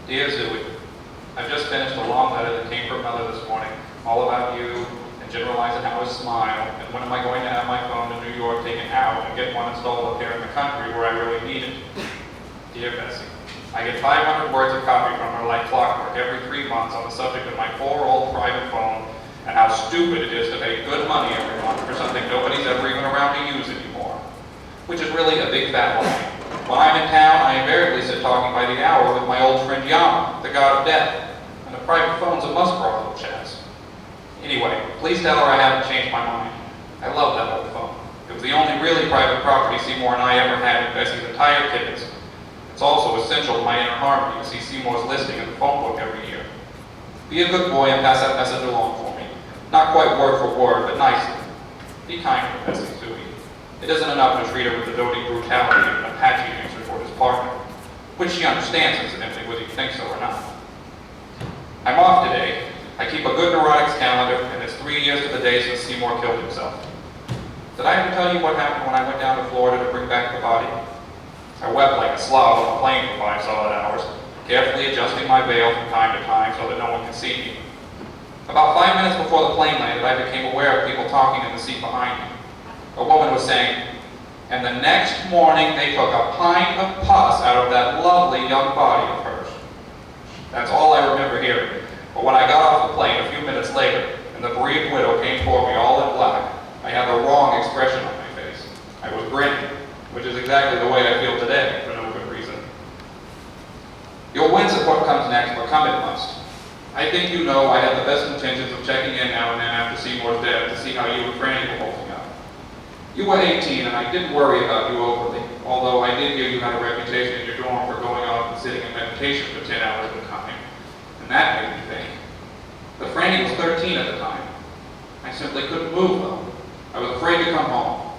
Dear Zooey, I've just finished a long letter that came from Mother this morning, all about you and generalizing how I smile, and when am I going to have my phone in New York taken out and get one installed up here in the country where I really need it? Dear Bessie, I get 500 words of copy from her like clockwork every 3 months on the subject of my poor old private phone and how stupid it is to pay good money every month for something nobody's ever even around to use anymore, which is really a big fat lie. When I'm in town, I invariably sit talking by the hour with my old friend Yama, the god of death, and a private phone's a must for our little chats. Anyway, please tell her I haven't changed my mind. I love that old phone. It was the only really private property Seymour and I ever had in Bessie's entire kittens. It's also essential to my inner harmony to see Seymour's listing in the phone book every year. Be a good boy and pass that message along for me. Not quite word for word, but nicely. Be kind to Bessie, Zooey. It isn't enough to treat her with the doting brutality of an Apache dancer toward his partner, which she understands incidentally, whether you think so or not. I'm off today. I keep a good neurotics calendar, and it's 3 years to the day since Seymour killed himself. Did I ever tell you what happened when I went down to Florida to bring back the body? I wept like a slob on a plane for 5 solid hours, carefully adjusting my veil from time to time so that no one could see me. About 5 minutes before the plane landed, I became aware of people talking in the seat behind me. A woman was saying, and the next morning they took a pint of pus out of that lovely young body of hers. That's all I remember hearing. But when I got off the plane a few minutes later, and the bereaved widow came for me all in black, I had the wrong expression on my face. I was grinning, which is exactly the way I feel today, for no good reason. You'll wince at what comes next, but come it must. I think you know I had the best intentions of checking in now and then after Seymour's death to see how you and Franny were holding up. You were 18, and I didn't worry about you overly, although I did hear you had a reputation in your dorm for going off and sitting in meditation for 10 hours at a time, and that made me think. But Franny was 13 at the time. I simply couldn't move, though. I was afraid to come home.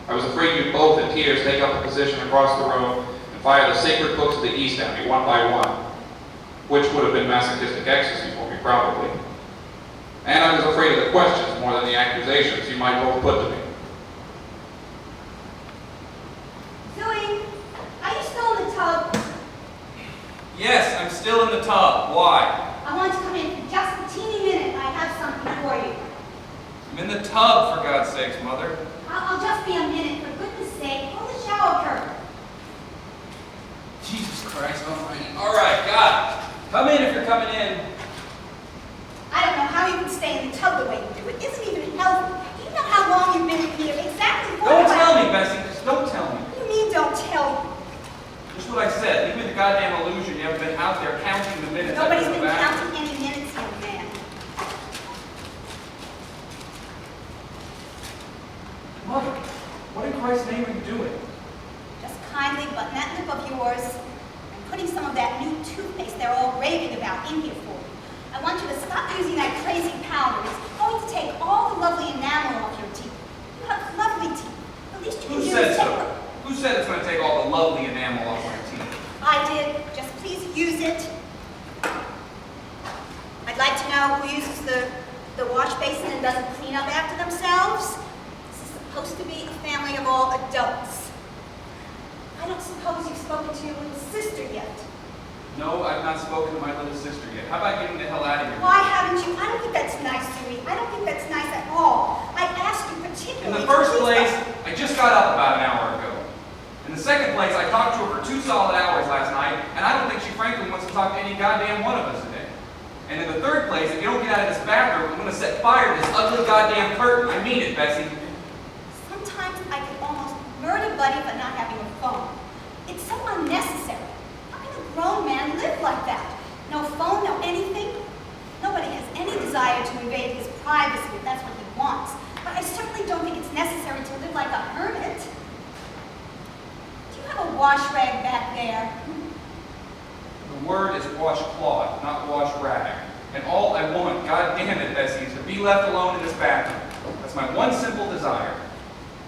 I was afraid you'd both, in tears, take up a position across the room and fire the sacred books of the East at me one by one, which would have been masochistic ecstasy for me, probably. And I was afraid of the questions more than the accusations you might both put to me. Zooey, are you still in the tub? Yes, I'm still in the tub. Why? I want to come in for just a teeny minute. I have something for you. I'm in the tub, for God's sakes, Mother. I'll just be a minute. For goodness sake, pull the shower curtain. Jesus Christ almighty. All right, got it. Come in if you're coming in. I don't know how you can stay in the tub the way you do. It isn't even healthy. Do you know how long you've been in here? Exactly 45 Don't tell me, Bessie. Just don't tell me. What do you mean, don't tell me? Just what I said. Leave me the goddamn illusion you haven't been out there counting the minutes. Nobody's I've been back. counting any minutes, young man. Mother, what in Christ's name are you doing? Just kindly button that lip of yours and putting some of that new toothpaste they're all raving about in here for you. I want you to stop using that crazy powder. It's going to take all the lovely enamel off your teeth. You have lovely teeth. The least you can Who do said is take so? them. Who said it's going to take all the lovely enamel off my teeth? I did. Just please use it. I'd like to know who uses the wash basin and doesn't clean up after themselves. This is supposed to be a family of all adults. I don't suppose you've spoken to your little sister yet. No, I've not spoken to my little sister yet. How about getting the hell out of here? Why haven't you? I don't think that's nice, Dewey. I don't think that's nice at all. I asked you particularly. In the first to please place, I just got up about an hour ago. In the second place, I talked to her for 2 solid hours last night, and I don't think she frankly wants to talk to any goddamn one of us today. And in the third place, if you don't get out of this bathroom, I'm going to set fire to this ugly goddamn curtain. I mean it, Bessie. Sometimes I could almost murder Buddy for not having a phone. It's so unnecessary. How can a grown man live like that? No phone, no anything? Nobody has any desire to invade his privacy if that's what he wants. But I certainly don't think it's necessary to live like a hermit. Do you have a wash rag back there? The word is washcloth, not wash rag. And all I want, God damn it, Bessie, is to be left alone in this bathroom. That's my one simple desire.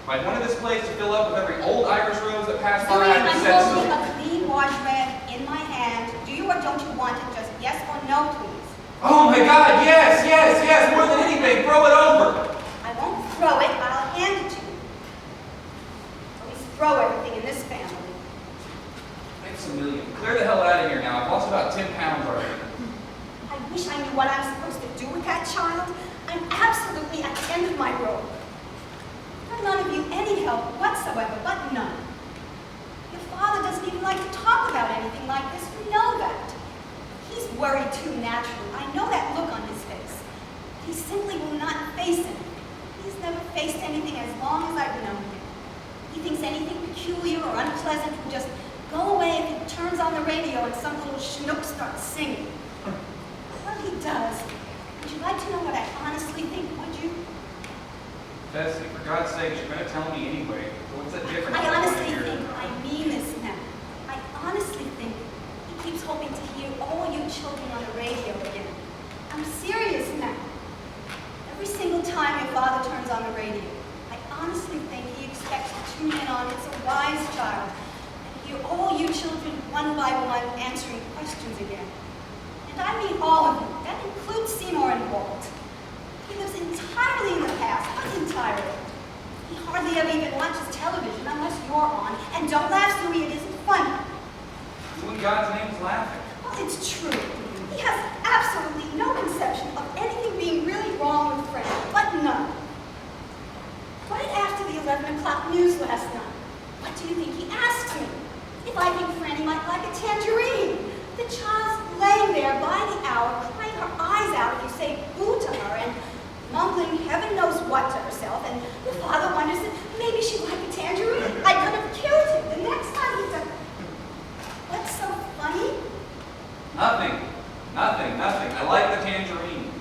If I wanted this place to fill up with every old Irish rose that passed by, Dewey, I'd have I'm said holding so. a clean wash rag in my hand. Do you or don't you want it? Just yes or no, please. Oh my God, yes, yes, yes, more than anything, throw it over. I won't throw it, but I'll hand it to you. Always throw everything in this family. Thanks a million. Clear the hell out of here now. I've lost about 10 pounds already. I wish I knew what I'm supposed to do with that child. I'm absolutely at the end of my rope. For none of you any help whatsoever, but none. Your father doesn't even like to talk about anything like this. We know that. He's worried too naturally. I know that look on his face. He simply will not face it. He's never faced anything as long as I've known him. He thinks anything peculiar or unpleasant will just go away if he turns on the radio and some little schnook starts singing. Well, he does. Would you like to know what I honestly think, would you? Bessie, for God's sake, you're going to tell me anyway. What's that difference? I honestly think I mean this now. I honestly think he keeps hoping to hear all you children on the radio again. I'm serious now. Every single time your father turns on the radio, I honestly think he expects to tune in on It's a Wise Child and hear all you children one by one answering questions again. And I mean all of you. That includes Seymour and Walt. He lives entirely in the past, but entirely. He hardly ever even watches television unless you're on. And don't laugh, Suey, it isn't funny. Who in God's name is laughing? Well, it's true. He has absolutely no conception of anything being really wrong with Frank, but none. Right after the 11 o'clock news last night, what do you think he asked me? If I think Franny might like a tangerine. The child's laying there by the hour, crying her eyes out if you say boo to her, and mumbling heaven knows what to herself, and the father wonders if maybe she'd like a tangerine. I could have killed him the next time he said, "What's so funny?" Nothing. I like the tangerine.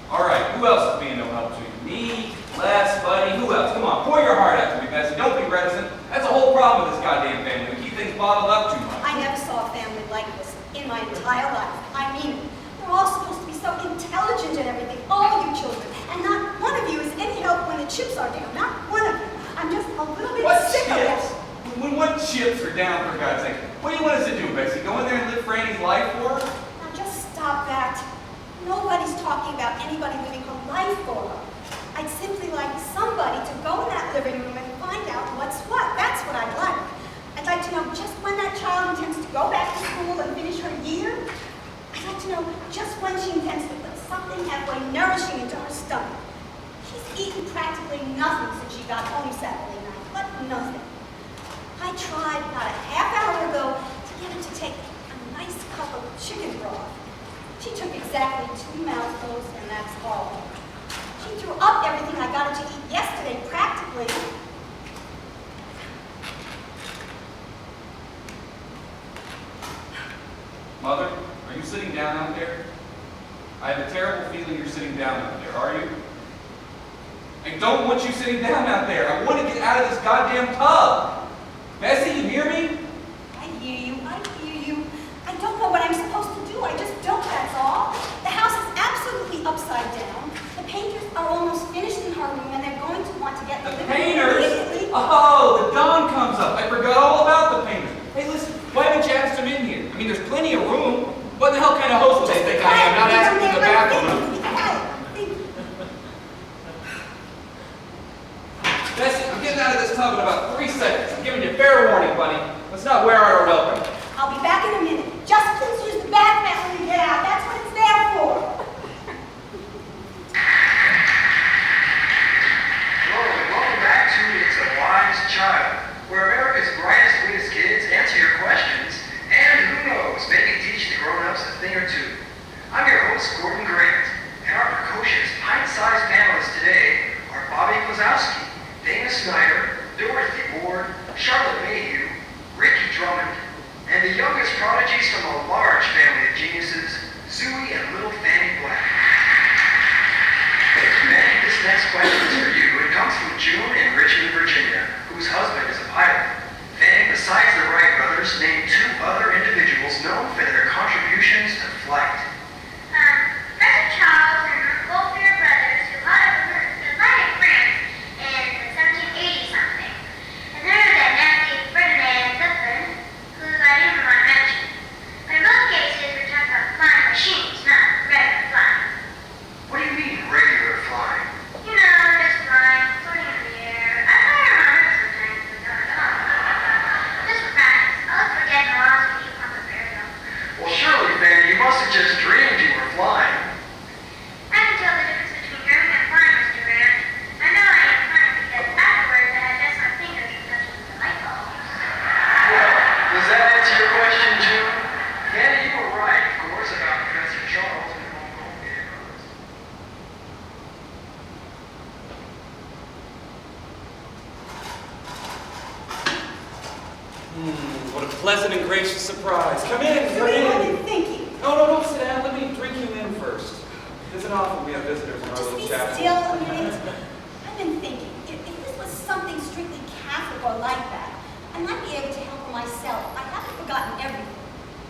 All right, who else is being no help to you? Me, Les, Buddy, who else? Come on, pour your heart out to me, Bessie. Don't be reticent. That's the whole problem with this goddamn family. We keep things bottled up too much. I never saw a family like this in my entire life. I mean it. They're all supposed to be so intelligent and everything, all you children. And not one of you is any help when the chips are down. Not one of you. I'm just a little bit What sick of chips? it. When what chips are down, for God's sake? What do you want us to do, Bessie? Go in there and live Franny's life for her? Now just stop that. Nobody's talking about anybody living her life for her. I'd simply like somebody to go in that living room and find out what's what. That's what I'd like. I'd like to know just when that child intends to go back to school and finish her year. I'd like to know just when she intends to put something halfway nourishing into her stomach. She's eaten practically nothing since she got home Saturday night, but nothing. I tried about a half hour ago to get her to take a nice cup of chicken broth. She took exactly 2 mouthfuls, and that's all. She threw up everything I got her to eat yesterday, practically. Mother, are you sitting down out there? I have a terrible feeling you're sitting down out there, are you? I don't want you sitting down out there. I want to get out of this goddamn tub. Bessie, you hear me? I hear you. I don't know what I'm supposed to do. I just don't, that's all. The house is absolutely upside down. The painters are almost finished in her room, and they're going to want to get The living room painters? immediately. Oh, the dawn comes up. I forgot all about the painters. Hey, listen, why haven't you asked them in here? I mean, there's plenty of room. What the hell kind of host do they think I am? Not asking for the bathroom. Bessie, I'm getting out of this tub in about 3 seconds. I'm giving you fair warning, buddy. Let's not wear out our welcome. I'll be back in a minute. Just please use the bathroom when you get out. That's what it's there for. Hello, and welcome back to It's a Wise Child, where America's brightest, sweetest kids answer your questions, and who knows, maybe teach the grown-ups a thing or two. I'm your host, Gordon Grant, and our precocious, pint-sized panelists today are Bobby Klazowski, Dana Snyder, Dorothy Ward, Charlotte Mayhew, Ricky Drummond, and the youngest prodigies from a large family of geniuses, Zooey and little Fanny Black. Manny, this next question is for you. It comes from June in Richmond, Virginia, whose husband is a pilot. Fanny, besides the Wright brothers, name 2 other individuals known for their contributions to flight. Fred Charles and both their brothers who landed in France in 1780 something. And then that nasty Ferdinand Zeppelin, who I didn't want to mention. But in both cases, we're talking about flying machines, not regular flying. What do you mean, regular flying? You know, just flying, floating in the air. I fly around Earth sometimes, but not at all. Just for practice. I'll forget just dreamed you were flying. I can tell the difference between her and flying, Mr. Grant. I know I am flying because afterwards I had just my fingers from touching the light bulb. Well, does that answer your question, June? Candy, you were right, of course, about Professor Charles and the home cameras. What a pleasant and gracious surprise. Come in, come What have in. been thinking? No, don't sit down. Let me drink you in first. It isn't often we have visitors in our Just little be chapel. still a minute. I've been thinking, if this was something strictly Catholic or like that, I might be able to help her myself. I haven't forgotten everything.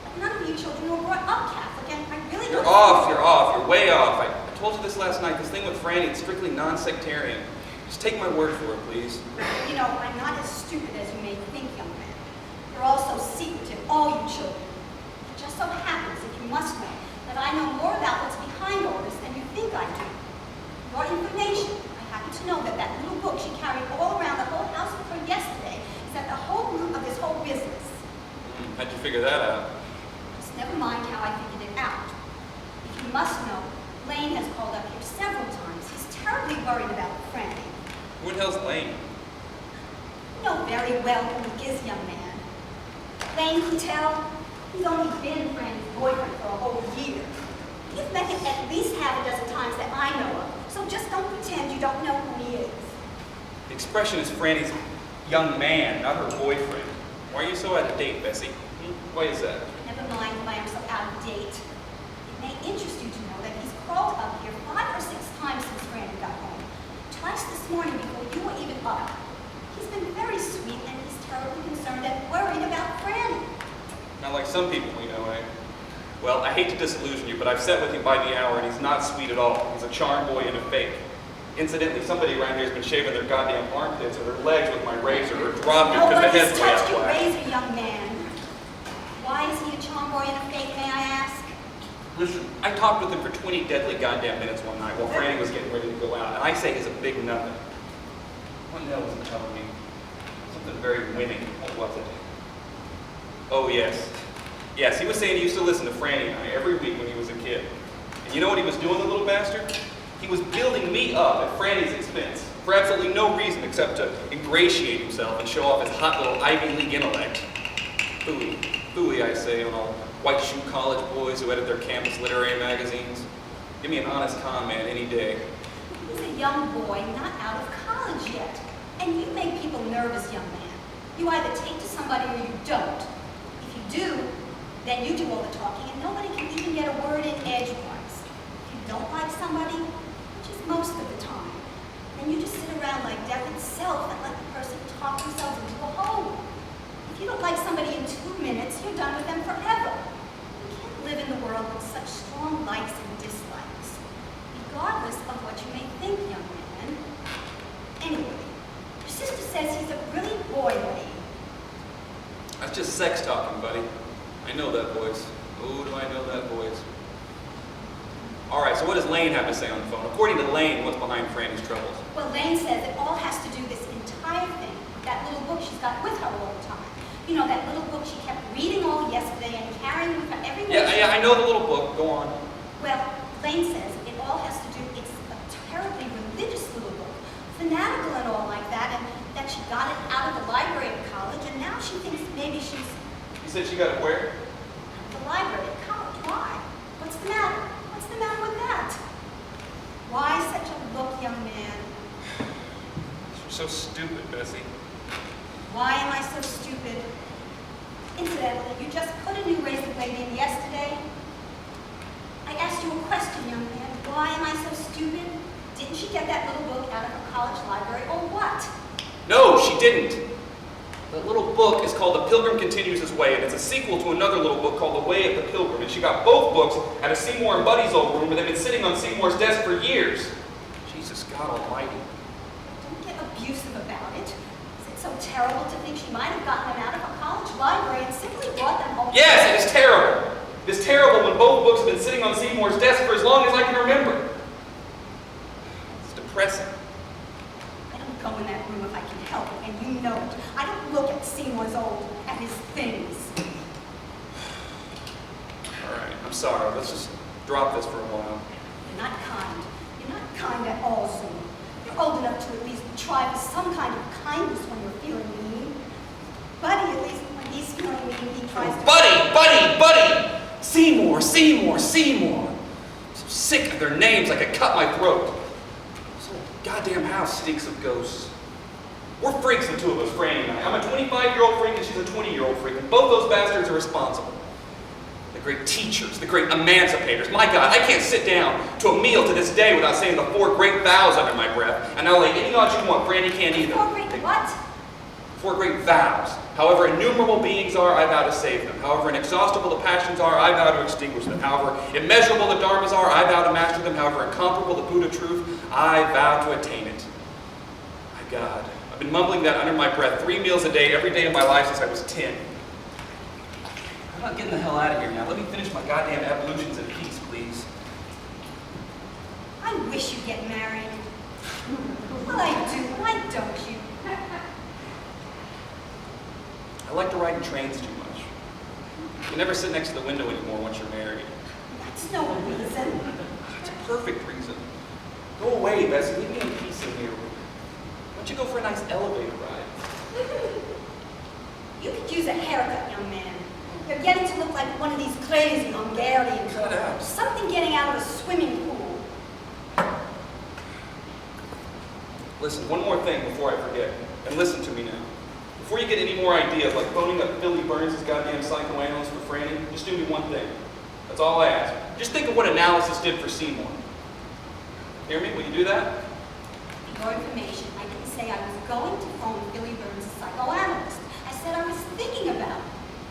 But none of you children were brought up Catholic, and I really You're don't... off, you're way off. I told you this last night. This thing with Franny, it's strictly non-sectarian. Just take my word for it, please. You know, I'm not as stupid as you may think, young man. You're all so secretive, all you children. It just so happens, if you must know, that I know more about what's behind all this than you think I do. For your information, I happen to know that that little book she carried all around the whole house with her yesterday is at the whole root of this whole business. How'd you figure that out? Just never mind how I figured it out. If you must know, Lane has called up here several times. He's terribly worried about Franny. Who the hell's Lane? You know very well who he is, young man. Lane can tell. He's only been Franny's boyfriend for a whole year. You've met him at least half a dozen times that I know of, so just don't pretend you don't know who he is. The expression is Franny's young man, not her boyfriend. Why are you so out of date, Bessie? Why is that? Never mind why I'm so out of date. It may interest you to know that he's crawled up here 5 or 6 times since Franny got home. Twice this morning before you were even up. He's been very sweet and he's terribly concerned and worried about Franny. Not like some people we know, eh? Well, I hate to disillusion you, but I've sat with him by the hour and he's not sweet at all. He's a charm boy and a fake. Incidentally, somebody around here has been shaving their goddamn armpits or their legs with my razor or dropped it because the Nobody's head's way out touched of your whack. razor, young man. Why is he a charm boy and a fake, may I ask? Listen, I talked with him for 20 deadly goddamn minutes one night while Franny was getting ready to go out, and I say he's a big nothing. What the hell was he telling me? Something very winning. What was it? Oh, yes. Yes, he was saying he used to listen to Franny and I every week when he was a kid. And you know what he was doing, the little bastard? He was building me up at Franny's expense for absolutely no reason except to ingratiate himself and show off his hot little Ivy League intellect. Phooey. Phooey, I say, on all white shoe college boys who edit their campus literary magazines. Give me an honest con, man, any day. He's a young boy, not out of college yet. And you make people nervous, young man. You either take to somebody or you don't. If you do, then you do all the talking and nobody can even get a word in edgewise. If you don't like somebody, which is most of the time, then you just sit around like death itself and let the person talk themselves into a hole. If you don't like somebody in 2 minutes, you're done with them forever. You can't live in the world with such strong likes and dislikes, regardless of what you may think, young man. Anyway, your sister says he's a brilliant boy, Lane. That's just sex talking, buddy. I know that voice. Oh, do I know that voice. All right, so what does Lane have to say on the phone? According to Lane, what's behind Franny's troubles? Well, Lane says it all has to do this entire thing with that little book she's got with her all the time. You know, that little book she kept reading all yesterday and carrying with her everywhere. Yeah, I know the little book. Go on. Well, Lane says it all has to do, it's a terribly religious little book, fanatical and all like that, and that she got it out of the library at college, and now she thinks maybe she's You said she got it where? the library at college. Why? What's the matter? What's the matter with that? Why such a look, young man? You're so stupid, Bessie. Why am I so stupid? Incidentally, you just put a new razor blade in yesterday. I asked you a question, young man. Why am I so stupid? Didn't she get that little book out of her college library, or what? No, she didn't. The little book is called The Pilgrim Continues His Way, and it's a sequel to another little book called The Way of the Pilgrim. And she got both books out of Seymour and Buddy's old room, and they've been sitting on Seymour's desk for years. Jesus, God Almighty. Don't get abusive about it. Is it so terrible to think she might have gotten them out of her college library and simply brought them home? Yes, it is terrible. It is terrible when both books have been sitting on Seymour's desk for as long as I can remember. It's depressing. I don't go in that room if I can help it, and you know it. I don't look at Seymour's at his things. All right, I'm sorry. Let's just drop this for a while. You're not kind. You're not kind at all, Zoom. You're old enough to at least try for some kind of kindness when you're feeling mean. Buddy, at least when he's feeling mean, he tries to... Buddy! Seymour! I'm so sick of their names, I could cut my throat. This whole goddamn house stinks of ghosts. We're freaks, the two of us, Franny and I. I'm a 25-year-old freak and she's a 20-year-old freak, and both those bastards are responsible. The great teachers, the great emancipators. My God, I can't sit down to a meal to this day without saying the 4 great vows under my breath, and I'll lay any odds you want, Franny can't either. 4 great what? 4 great vows. However innumerable beings are, I vow to save them. However inexhaustible the passions are, I vow to extinguish them. However immeasurable the dharmas are, I vow to master them. However incomparable the Buddha truth, I vow to attain it. My God, I've been mumbling that under my breath 3 meals a day, every day of my life since I was 10. I'm not getting the hell out of here now. Let me finish my goddamn ablutions in peace, please. I wish you'd get married. Well, I do. Why don't you? I like to ride in trains too much. You never sit next to the window anymore once you're married. That's no reason. It's a perfect reason. Go away, Bessie. Leave me in peace in here. Why don't you go for a nice elevator ride? You could use a haircut, young man. You're getting to look like one of these crazy Hungarian Cut it out. girls. Something getting out of a swimming pool. Listen, one more thing before I forget. And listen to me now. Before you get any more ideas, like phoning up Billy Burns' goddamn psychoanalyst for Franny, just do me one thing. That's all I ask. Just think of what analysis did for Seymour. Hear me? Will you do that? For your information, I didn't say I was going to phone Billy Burns' psychoanalyst. I said I was thinking about it.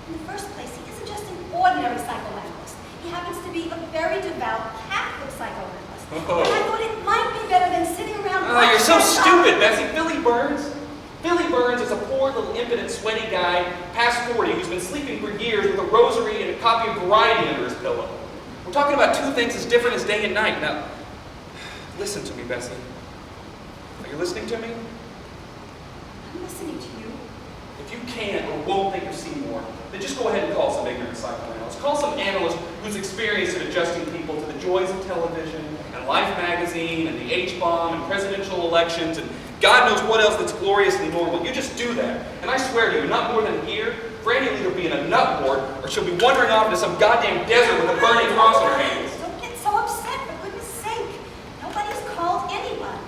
In the first place, he isn't just an ordinary psychoanalyst. He happens to be a very devout Catholic psychoanalyst. Oh. And I thought it might be better than sitting around... Oh, you're so watching stupid, Bessie. Billy Burns is a poor little impotent sweaty guy past 40 who's been sleeping for years with a rosary and a copy of Variety under his pillow. We're talking about 2 things as different as day and night. Now, listen to me, Bessie. Are you listening to me? I'm listening to you. If you can't or won't think of Seymour, then just go ahead and call some ignorant psychoanalyst. Call some analyst who's experienced at adjusting people to the joys of television and Life magazine and the H-bomb and presidential elections and God knows what else that's gloriously normal. You just do that. And I swear to you, not more than a year, Franny will either be in a nut ward or she'll be wandering off into some goddamn desert with a burning cross in her hands. Don't get so upset, for goodness sake. Nobody's called anyone.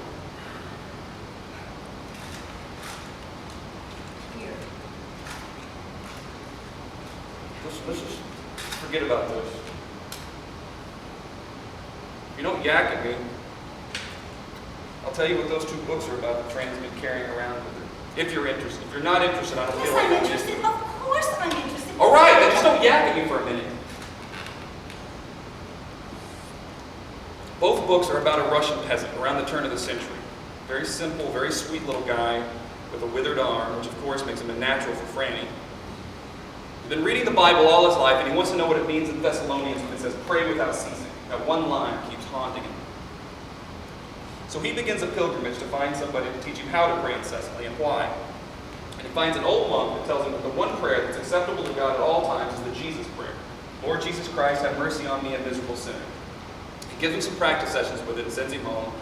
Here. Let's just forget about this. If you don't yak at me, I'll tell you what those 2 books are about that Franny's been carrying around with her. If you're interested. If you're not interested, I don't Yes, feel like I'm I'm interested. Of course I'm interested. All right, then just don't yak at me for a minute. Both books are about a Russian peasant around the turn of the century. Very simple, very sweet little guy with a withered arm, which of course makes him a natural for Franny. He's been reading the Bible all his life, and he wants to know what it means in Thessalonians when it says, pray without ceasing. That one line keeps haunting him. So he begins a pilgrimage to find somebody to teach him how to pray incessantly and why. And he finds an old monk that tells him that the one prayer that's acceptable to God at all times is the Jesus prayer. Lord Jesus Christ, have mercy on me, a miserable sinner. He gives him some practice sessions with it and sends him home.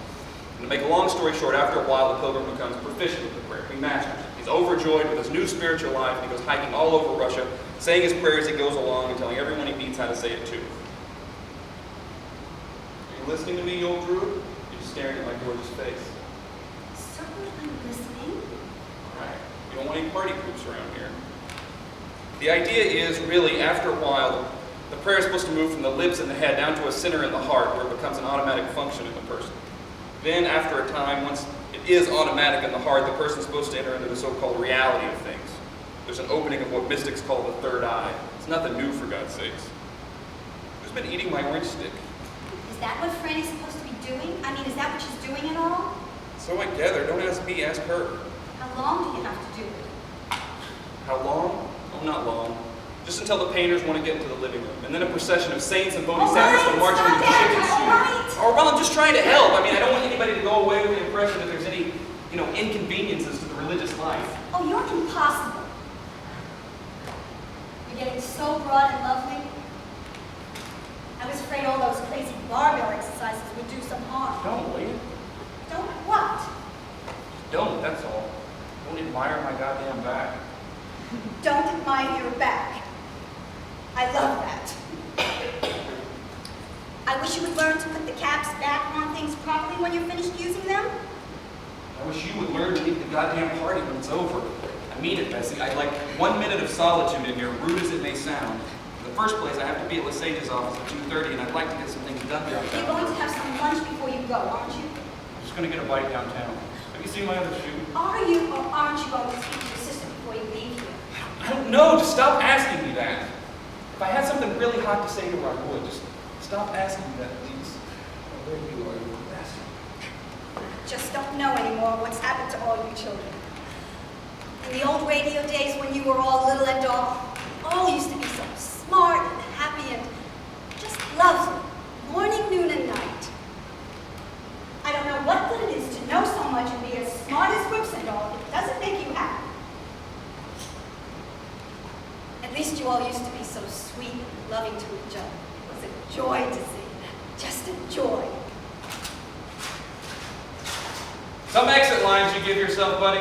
And to make a long story short, after a while, the pilgrim becomes proficient with the prayer. He masters it. He's overjoyed with his new spiritual life, and he goes hiking all over Russia, saying his prayers as he goes along and telling everyone he meets how to say it too. Are you listening to me, you old druid? You're just staring at my gorgeous face. Certainly I'm listening. All right. You don't want any party groups around here. The idea is really, after a while, the prayer is supposed to move from the lips and the head down to a center in the heart where it becomes an automatic function in the person. Then, after a time, once it is automatic in the heart, the person is supposed to enter into the so-called reality of things. There's an opening of what mystics call the third eye. It's nothing new, for God's sakes. Who's been eating my orange stick? Is that what Franny's supposed to be doing? I mean, is that what she's doing at all? So I gather. Don't ask me, ask her. How long do you have to do it? How long? Oh, not long. Just until the painters want to get into the living room. And then a procession of saints and bodhisattvas will march into the chicken soup. Or, well, I'm just trying to help. I mean, I don't want anybody to go away with the impression that there's any, inconveniences to the religious life. Oh, you're impossible. You're getting so broad and lovely. barbell exercises would do some harm. Don't, will you? Don't what? Don't, that's all. Don't admire my goddamn back. Don't admire your back. I love that. I wish you would learn to put the caps back on things properly when you're finished using them. I wish you would learn to leave the goddamn party when it's over. I mean it, Bessie. I'd like 1 minute of solitude in here, rude as it may sound. In the first place, I have to be at Lesage's office at 2:30, and I'd like to get some things done there. You're going to have some lunch before you go, aren't you? I'm just going to get a bite downtown. Have you seen my other shoe? Are you or aren't you going to speak to your sister before you leave here? I don't know. Just stop asking me that. If I had something really hot to say to her, I would. Just stop asking me that, please. Oh, there you are, you bastard. Just don't know anymore what's happened to all you children. In the old radio days when you were all little and all used to be so smart and happy and just lovely, morning, noon, and night. I don't know what good it is to know so much and be as smart as whips and all if it doesn't make you happy. At least you all used to be so sweet and loving to each other. It was a joy to see. Just a joy. Some exit lines you give yourself, buddy.